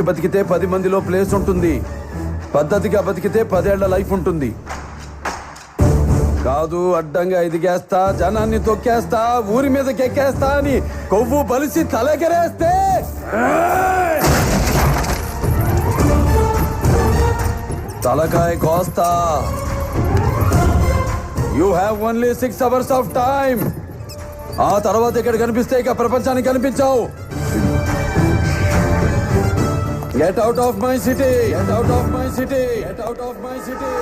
బతికితే 10 మందిలో ప్లేస్ ఉంటుంది. పద్ధతిగా బతికితే 10 ఏళ్ల లైఫ్ ఉంటుంది. కాదు అడ్డంగా ఎదిగేస్తా, జనాన్ని తొక్కేస్తా, ఊరి మీదకి ఎక్కేస్తా అని కొవ్వు బలిసి తలెగరేస్తే తలకాయ కోస్తా. You have only 6 hours of time. ఆ తర్వాత ఇక్కడ కనిపిస్తే ఇక ప్రపంచానికి కనిపించావు. Get out of my city, get out of my city, get out of my city.